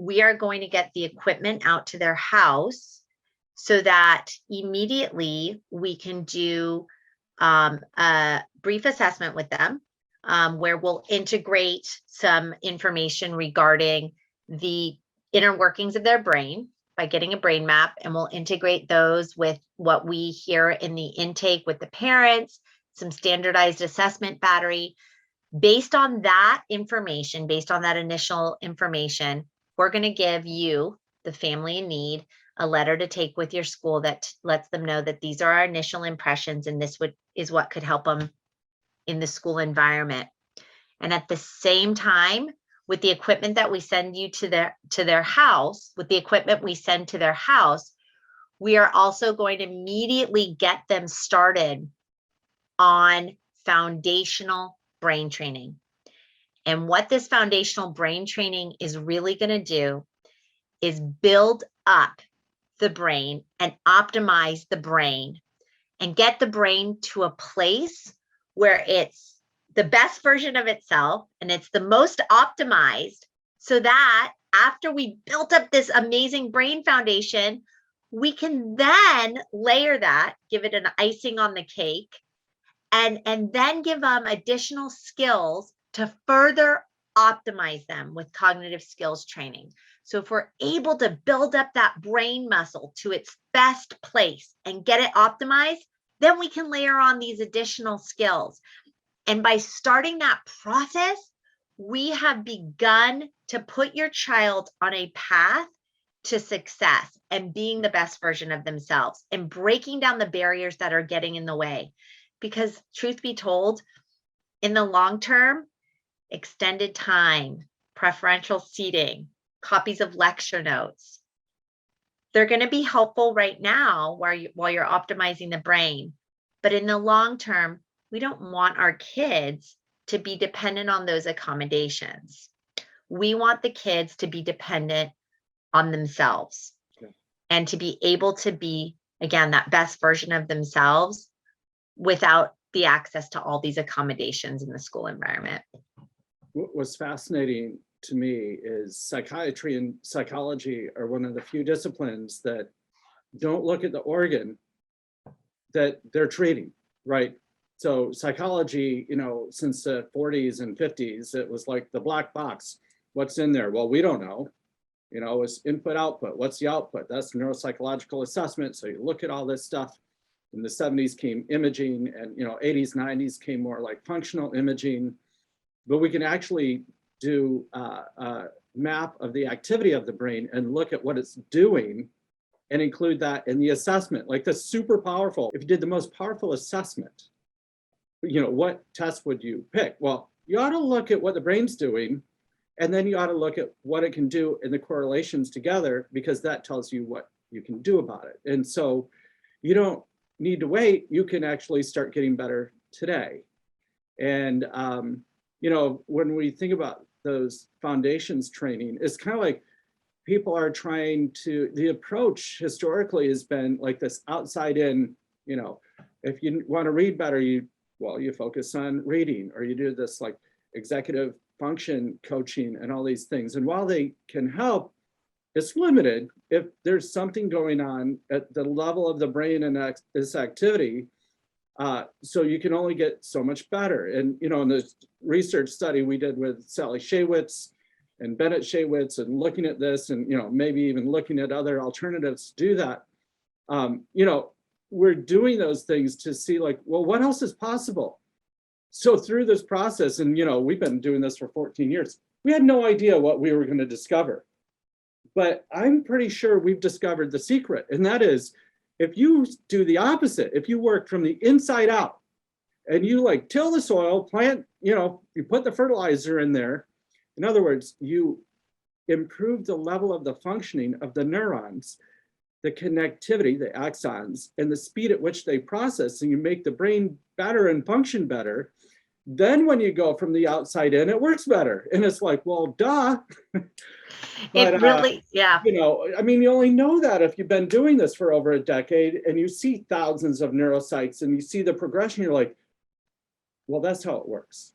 we are going to get the equipment out to their house so that immediately we can do a brief assessment with them, where we'll integrate some information regarding the inner workings of their brain by getting a brain map, and we'll integrate those with what we hear in the intake with the parents, some standardized assessment battery. Based on that information, based on that initial information, we're going to give you, the family in need, a letter to take with your school that lets them know that these are our initial impressions and this is what could help them in the school environment. And at the same time, with the equipment that we send you to their house, with the equipment we send to their house, we are also going to immediately get them started on foundational brain training. And what this foundational brain training is really going to do is build up the brain and optimize the brain and get the brain to a place where it's the best version of itself and it's the most optimized, so that after we built up this amazing brain foundation, we can then layer that, give it an icing on the cake, and then give them additional skills to further optimize them with cognitive skills training. So if we're able to build up that brain muscle to its best place and get it optimized, then we can layer on these additional skills. And by starting that process, we have begun to put your child on a path to success and being the best version of themselves and breaking down the barriers that are getting in the way. Because truth be told, in the long term, extended time, preferential seating, copies of lecture notes, they're going to be helpful right now while you're optimizing the brain. But in the long term, we don't want our kids to be dependent on those accommodations. We want the kids to be dependent on themselves and to be able to be, again, that best version of themselves without the access to all these accommodations in the school environment. What was fascinating to me is psychiatry and psychology are one of the few disciplines that don't look at the organ that they're treating, right? So psychology, since the 40s and 50s, it was like the black box. What's in there? Well, we don't know. It's input, output. What's the output? That's neuropsychological assessment. So you look at all this stuff. In the 70s came imaging, and 80s, 90s came more like functional imaging. But we can actually do a map of the activity of the brain and look at what it's doing and include that in the assessment. Like, that's super powerful. If you did the most powerful assessment, what test would you pick? Well, you ought to look at what the brain's doing, and then you ought to look at what it can do and the correlations together, because that tells you what you can do about it. And so you don't need to wait. You can actually start getting better today. And, when we think about those foundations training, it's kind of like people are trying to, the approach historically has been like this outside in, if you want to read better, you focus on reading, or you do this like executive function coaching and all these things. And while they can help, it's limited if there's something going on at the level of the brain and this activity. So you can only get so much better. And, in this research study we did with Sally Shaywitz and Bennett Shaywitz, and looking at this and, maybe even looking at other alternatives to do that, we're doing those things to see like, well, what else is possible? So through this process, and, we've been doing this for 14 years, we had no idea what we were going to discover. But I'm pretty sure we've discovered the secret. And that is, if you do the opposite, if you work from the inside out and you like till the soil, plant, you put the fertilizer in there. In other words, you improve the level of the functioning of the neurons, the connectivity, the axons, and the speed at which they process, and you make the brain better and function better. Then when you go from the outside in, it works better. And it's like, well, duh. But, it really, yeah. You only know that if you've been doing this for over a decade and you see thousands of neuropsychs and you see the progression, you're like, well, that's how it works.